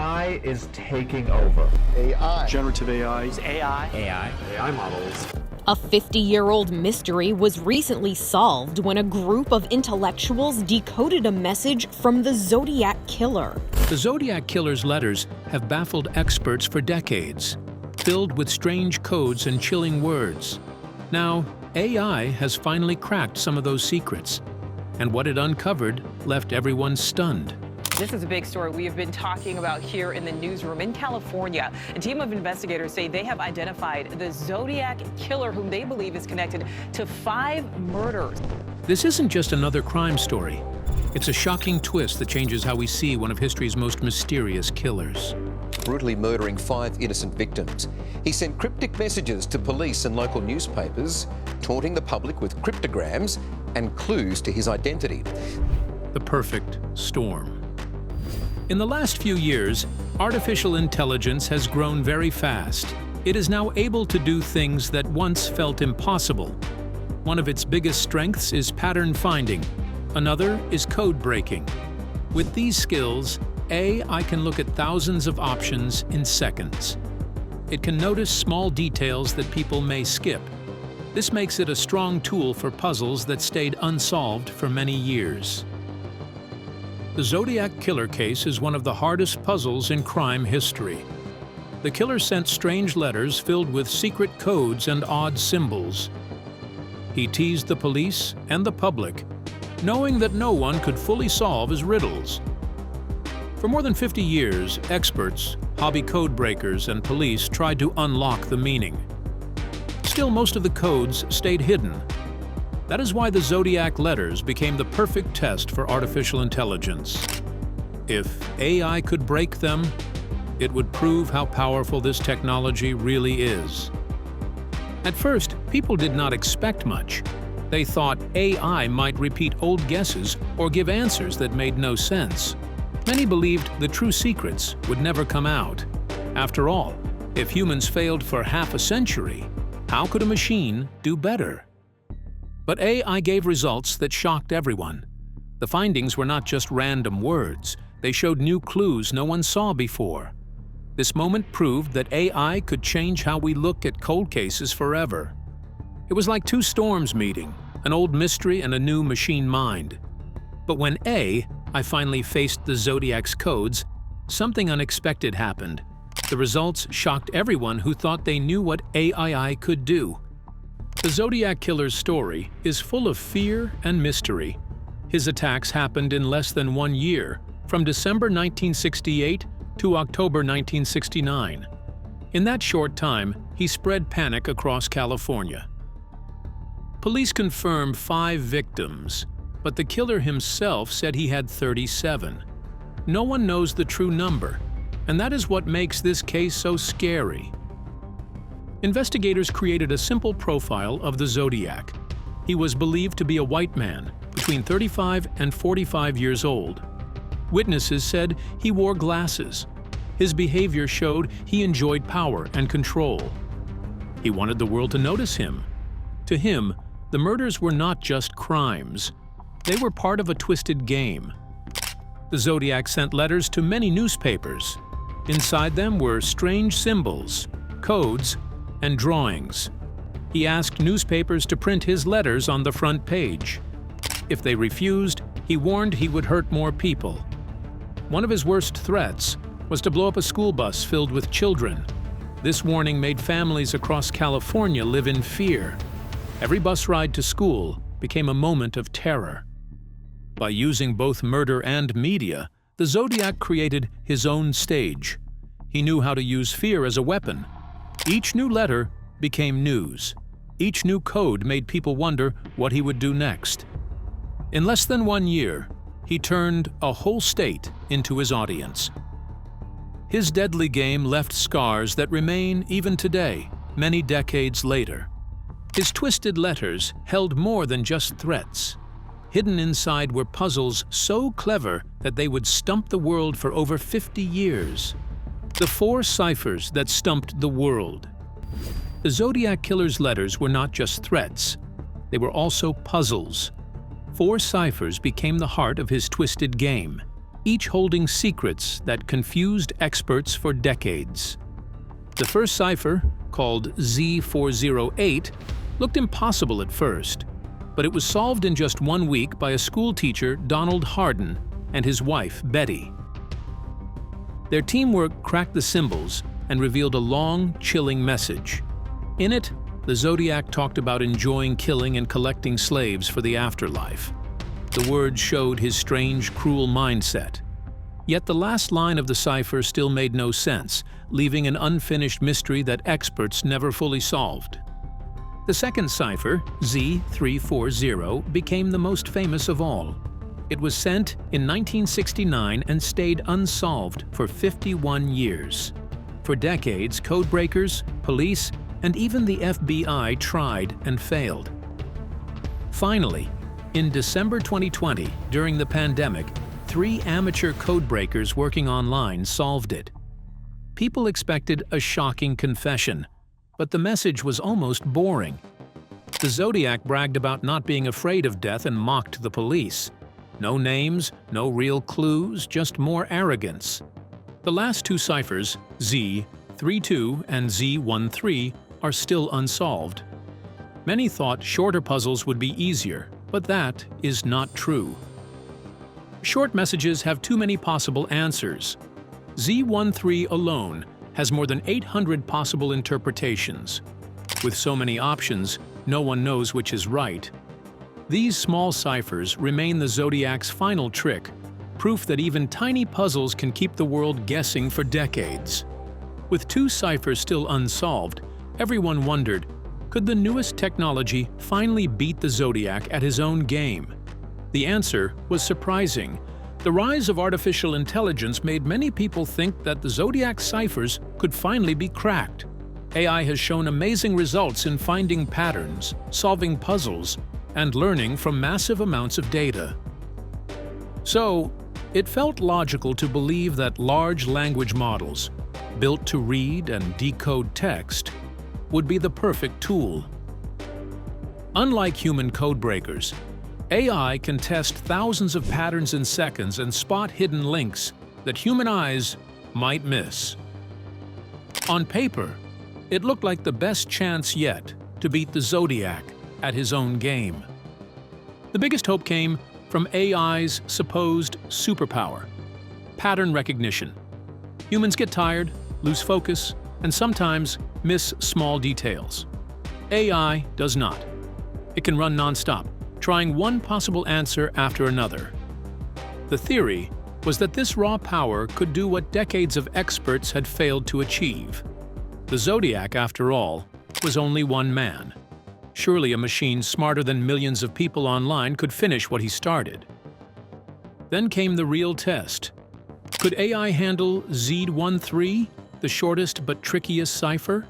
AI is taking over. AI. Generative AI. AI models. A 50-year-old mystery was recently solved when a group of intellectuals decoded a message from the Zodiac Killer. The Zodiac Killer's letters have baffled experts for decades, filled with strange codes and chilling words. Now, AI has finally cracked some of those secrets, and what it uncovered left everyone stunned. This is a big story we have been talking about here in the newsroom. In California, a team of investigators say they have identified the Zodiac Killer, whom they believe is connected to 5 murders. This isn't just another crime story. It's a shocking twist that changes how we see one of history's most mysterious killers. Brutally murdering 5 innocent victims. He sent cryptic messages to police and local newspapers, taunting the public with cryptograms and clues to his identity. The perfect storm. In the last few years, artificial intelligence has grown very fast. It is now able to do things that once felt impossible. One of its biggest strengths is pattern finding. Another is code breaking. With these skills, AI can look at thousands of options in seconds. It can notice small details that people may skip. This makes it a strong tool for puzzles that stayed unsolved for many years. The Zodiac Killer case is one of the hardest puzzles in crime history. The killer sent strange letters filled with secret codes and odd symbols. He teased the police and the public, knowing that no one could fully solve his riddles. For more than 50 years, experts, hobby code breakers, and police tried to unlock the meaning. Still, most of the codes stayed hidden. That is why the Zodiac letters became the perfect test for artificial intelligence. If AI could break them, it would prove how powerful this technology really is. At first, people did not expect much. They thought AI might repeat old guesses or give answers that made no sense. Many believed the true secrets would never come out. After all, if humans failed for half a century, how could a machine do better? But AI gave results that shocked everyone. The findings were not just random words. They showed new clues no one saw before. This moment proved that AI could change how we look at cold cases forever. It was like two storms meeting, an old mystery and a new machine mind. But when AI finally faced the Zodiac's codes, something unexpected happened. The results shocked everyone who thought they knew what AI could do. The Zodiac Killer's story is full of fear and mystery. His attacks happened in less than 1 year, from December 1968 to October 1969. In that short time, he spread panic across California. Police confirmed 5 victims, but the killer himself said he had 37. No one knows the true number, and that is what makes this case so scary. Investigators created a simple profile of the Zodiac. He was believed to be a white man, between 35 and 45 years old. Witnesses said he wore glasses. His behavior showed he enjoyed power and control. He wanted the world to notice him. To him, the murders were not just crimes. They were part of a twisted game. The Zodiac sent letters to many newspapers. Inside them were strange symbols, codes, and drawings. He asked newspapers to print his letters on the front page. If they refused, he warned he would hurt more people. One of his worst threats was to blow up a school bus filled with children. This warning made families across California live in fear. Every bus ride to school became a moment of terror. By using both murder and media, the Zodiac created his own stage. He knew how to use fear as a weapon. Each new letter became news. Each new code made people wonder what he would do next. In less than 1 year, he turned a whole state into his audience. His deadly game left scars that remain even today, many decades later. His twisted letters held more than just threats. Hidden inside were puzzles so clever that they would stump the world for over 50 years. The 4 ciphers that stumped the world. The Zodiac Killer's letters were not just threats. They were also puzzles. 4 ciphers became the heart of his twisted game. each holding secrets that confused experts for decades. The first cipher, called Z408, looked impossible at first, but it was solved in just 1 week by a schoolteacher, Donald Hardin, and his wife, Betty. Their teamwork cracked the symbols and revealed a long, chilling message. In it, the Zodiac talked about enjoying killing and collecting slaves for the afterlife. The words showed his strange, cruel mindset. Yet the last line of the cipher still made no sense, leaving an unfinished mystery that experts never fully solved. The second cipher, Z340, became the most famous of all. It was sent in 1969 and stayed unsolved for 51 years. For decades, codebreakers, police, and even the FBI tried and failed. Finally, in December 2020, during the pandemic, 3 amateur codebreakers working online solved it. People expected a shocking confession, but the message was almost boring. The Zodiac bragged about not being afraid of death and mocked the police. No names, no real clues, just more arrogance. The last 2 ciphers, Z32 and Z13, are still unsolved. Many thought shorter puzzles would be easier, but that is not true. Short messages have too many possible answers. Z13 alone has more than 800 possible interpretations. With so many options, no one knows which is right. These small ciphers remain the Zodiac's final trick, proof that even tiny puzzles can keep the world guessing for decades. With 2 ciphers still unsolved, everyone wondered, could the newest technology finally beat the Zodiac at his own game? The answer was surprising. The rise of artificial intelligence made many people think that the Zodiac ciphers could finally be cracked. AI has shown amazing results in finding patterns, solving puzzles, and learning from massive amounts of data. So, it felt logical to believe that large language models, built to read and decode text, would be the perfect tool. Unlike human codebreakers, AI can test thousands of patterns in seconds and spot hidden links that human eyes might miss. On paper, it looked like the best chance yet to beat the Zodiac at his own game. The biggest hope came from AI's supposed superpower: pattern recognition. Humans get tired, lose focus, and sometimes miss small details. AI does not. It can run non-stop, trying one possible answer after another. The theory was that this raw power could do what decades of experts had failed to achieve. The Zodiac, after all, was only one man. Surely a machine smarter than millions of people online could finish what he started. Then came the real test. Could AI handle Z13, the shortest but trickiest cipher?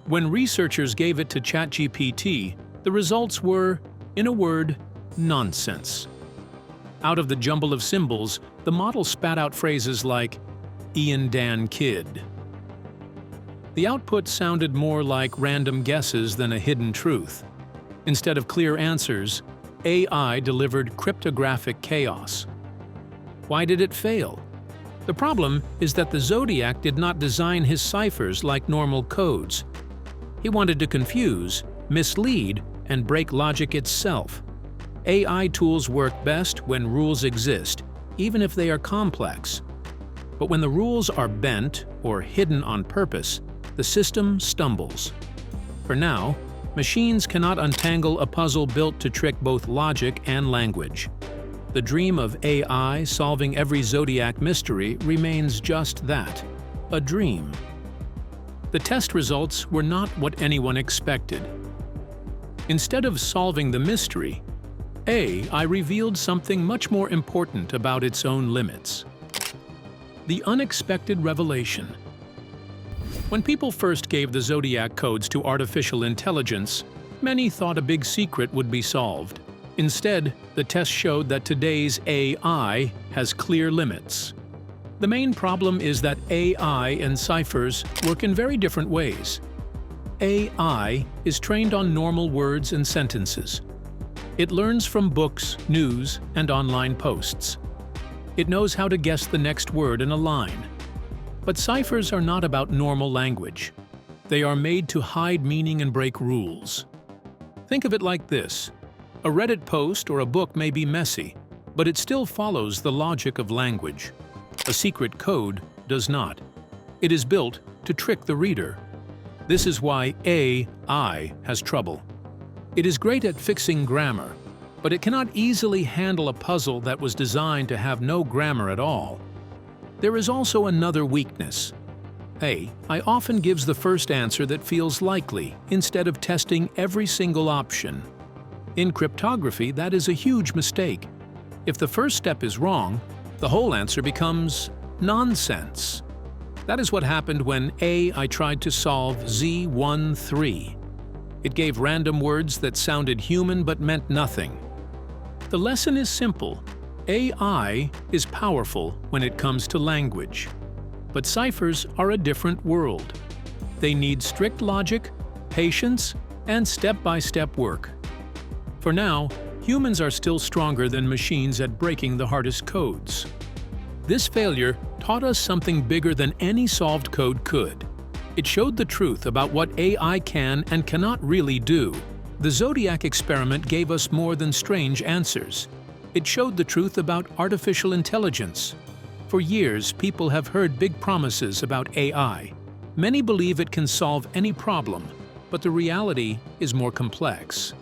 When researchers gave it to ChatGPT, the results were, in a word, nonsense. Out of the jumble of symbols, the model spat out phrases like, "Ian Dan Kid." The output sounded more like random guesses than a hidden truth. Instead of clear answers, AI delivered cryptographic chaos. Why did it fail? The problem is that the Zodiac did not design his ciphers like normal codes. He wanted to confuse, mislead, and break logic itself. AI tools work best when rules exist, even if they are complex. But when the rules are bent or hidden on purpose, the system stumbles. For now, machines cannot untangle a puzzle built to trick both logic and language. The dream of AI solving every Zodiac mystery remains just that, a dream. The test results were not what anyone expected. Instead of solving the mystery, AI revealed something much more important about its own limits. The unexpected revelation. When people first gave the Zodiac codes to artificial intelligence, many thought a big secret would be solved. Instead, the test showed that today's AI has clear limits. The main problem is that AI and ciphers work in very different ways. AI is trained on normal words and sentences. It learns from books, news, and online posts. It knows how to guess the next word in a line. But ciphers are not about normal language. They are made to hide meaning and break rules. Think of it like this. A Reddit post or a book may be messy, but it still follows the logic of language. A secret code does not. It is built to trick the reader. This is why AI has trouble. It is great at fixing grammar, but it cannot easily handle a puzzle that was designed to have no grammar at all. There is also another weakness. AI often gives the first answer that feels likely instead of testing every single option. In cryptography, that is a huge mistake. If the first step is wrong, the whole answer becomes nonsense. That is what happened when AI tried to solve Z13. It gave random words that sounded human but meant nothing. The lesson is simple. AI is powerful when it comes to language. But ciphers are a different world. They need strict logic, patience, and step-by-step work. For now, humans are still stronger than machines at breaking the hardest codes. This failure taught us something bigger than any solved code could. It showed the truth about what AI can and cannot really do. The Zodiac experiment gave us more than strange answers. It showed the truth about artificial intelligence. For years, people have heard big promises about AI. Many believe it can solve any problem, but the reality is more complex.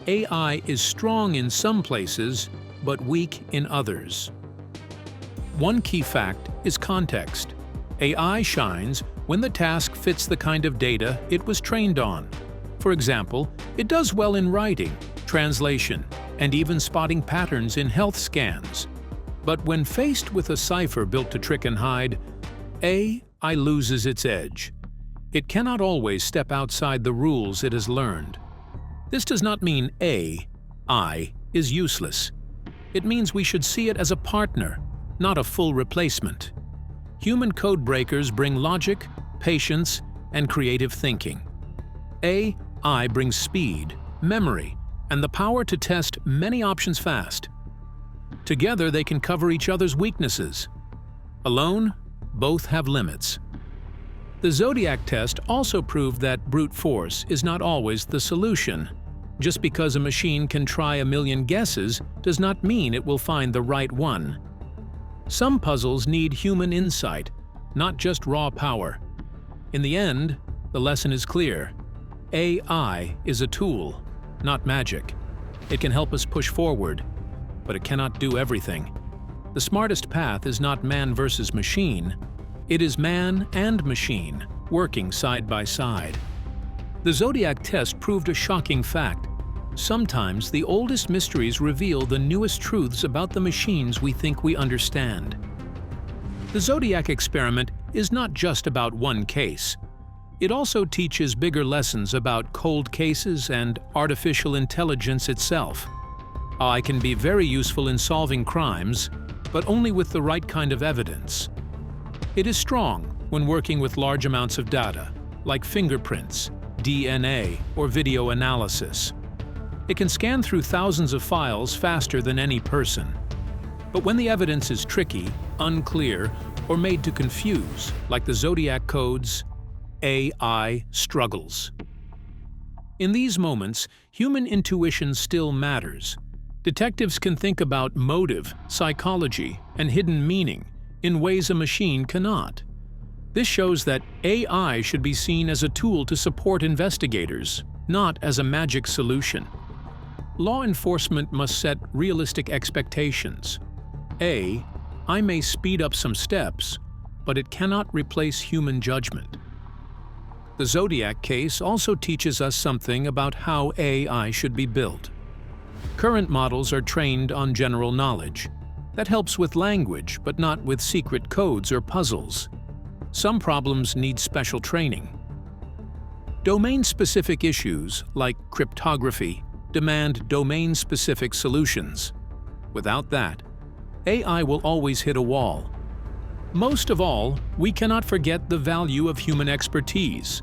AI is strong in some places, but weak in others. One key fact is context. AI shines when the task fits the kind of data it was trained on. For example, it does well in writing, translation, and even spotting patterns in health scans. But when faced with a cipher built to trick and hide, AI loses its edge. It cannot always step outside the rules it has learned. This does not mean AI is useless. It means we should see it as a partner, not a full replacement. Human code breakers bring logic, patience, and creative thinking. AI brings speed, memory, and the power to test many options fast. Together, they can cover each other's weaknesses. Alone, both have limits. The Zodiac test also proved that brute force is not always the solution. Just because a machine can try a million guesses does not mean it will find the right one. Some puzzles need human insight, not just raw power. In the end, the lesson is clear. AI is a tool, not magic. It can help us push forward, but it cannot do everything. The smartest path is not man versus machine. It is man and machine working side by side. The Zodiac test proved a shocking fact. Sometimes the oldest mysteries reveal the newest truths about the machines we think we understand. The Zodiac experiment is not just about one case. It also teaches bigger lessons about cold cases and artificial intelligence itself. AI can be very useful in solving crimes, but only with the right kind of evidence. It is strong when working with large amounts of data, like fingerprints, DNA, or video analysis. It can scan through thousands of files faster than any person. But when the evidence is tricky, unclear, or made to confuse, like the Zodiac codes, AI struggles. In these moments, human intuition still matters. Detectives can think about motive, psychology, and hidden meaning in ways a machine cannot. This shows that AI should be seen as a tool to support investigators, not as a magic solution. Law enforcement must set realistic expectations. AI may speed up some steps, but it cannot replace human judgment. The Zodiac case also teaches us something about how AI should be built. Current models are trained on general knowledge. That helps with language, but not with secret codes or puzzles. Some problems need special training. Domain-specific issues, like cryptography, demand domain-specific solutions. Without that, AI will always hit a wall. Most of all, we cannot forget the value of human expertise.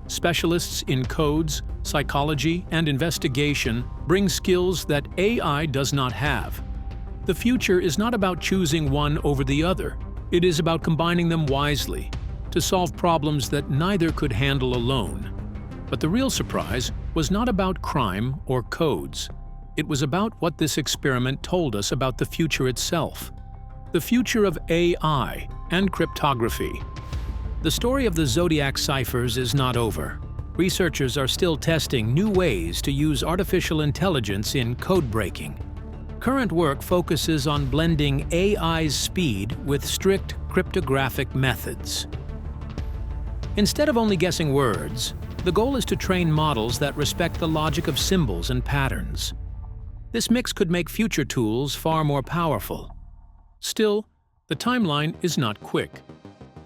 Specialists in codes, psychology, and investigation bring skills that AI does not have. The future is not about choosing one over the other. It is about combining them wisely to solve problems that neither could handle alone. But the real surprise was not about crime or codes. It was about what this experiment told us about the future itself. The future of AI and cryptography. The story of the Zodiac ciphers is not over. Researchers are still testing new ways to use artificial intelligence in code breaking. Current work focuses on blending AI's speed with strict cryptographic methods. Instead of only guessing words, the goal is to train models that respect the logic of symbols and patterns. This mix could make future tools far more powerful. Still, the timeline is not quick.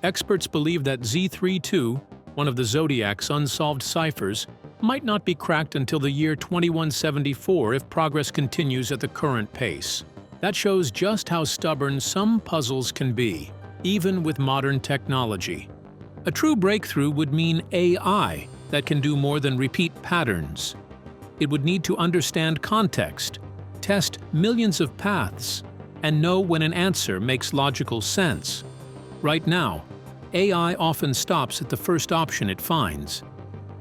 Experts believe that Z32, one of the Zodiac's unsolved ciphers, might not be cracked until the year 2174 if progress continues at the current pace. That shows just how stubborn some puzzles can be, even with modern technology. A true breakthrough would mean AI that can do more than repeat patterns. It would need to understand context, test millions of paths, and know when an answer makes logical sense. Right now, AI often stops at the first option it finds.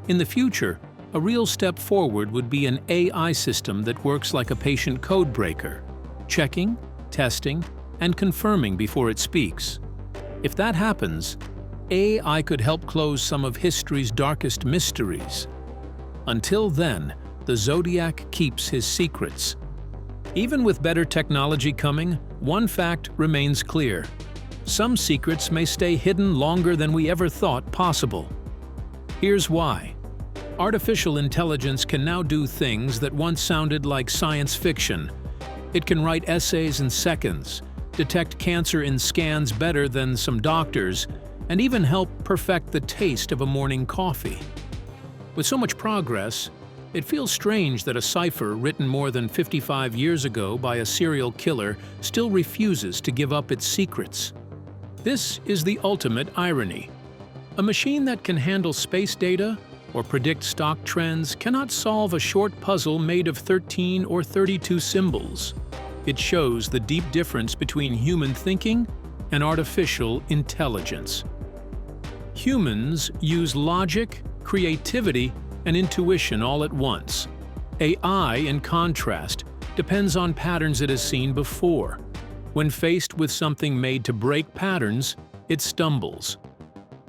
In the future, a real step forward would be an AI system that works like a patient code breaker, checking, testing, and confirming before it speaks. If that happens, AI could help close some of history's darkest mysteries. Until then, the Zodiac keeps his secrets. Even with better technology coming, one fact remains clear. Some secrets may stay hidden longer than we ever thought possible. Here's why. Artificial intelligence can now do things that once sounded like science fiction. It can write essays in seconds, detect cancer in scans better than some doctors, and even help perfect the taste of a morning coffee. With so much progress, it feels strange that a cipher written more than 55 years ago by a serial killer still refuses to give up its secrets. This is the ultimate irony. A machine that can handle space data or predict stock trends cannot solve a short puzzle made of 13 or 32 symbols. It shows the deep difference between human thinking and artificial intelligence. Humans use logic, creativity, and intuition all at once. AI, in contrast, depends on patterns it has seen before. When faced with something made to break patterns, it stumbles.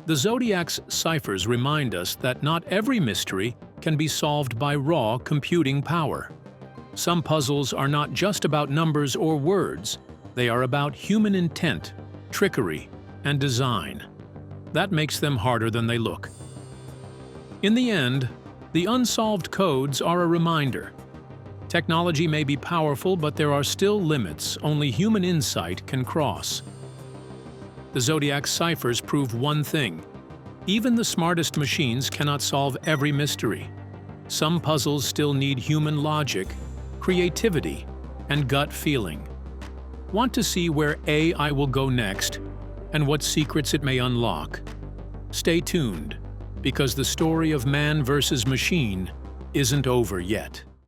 The Zodiac's ciphers remind us that not every mystery can be solved by raw computing power. Some puzzles are not just about numbers or words, they are about human intent, trickery, and design. That makes them harder than they look. In the end, the unsolved codes are a reminder. Technology may be powerful, but there are still limits only human insight can cross. The Zodiac ciphers prove one thing. Even the smartest machines cannot solve every mystery. Some puzzles still need human logic, creativity, and gut feeling. Want to see where AI will go next and what secrets it may unlock? Stay tuned, because the story of man versus machine isn't over yet.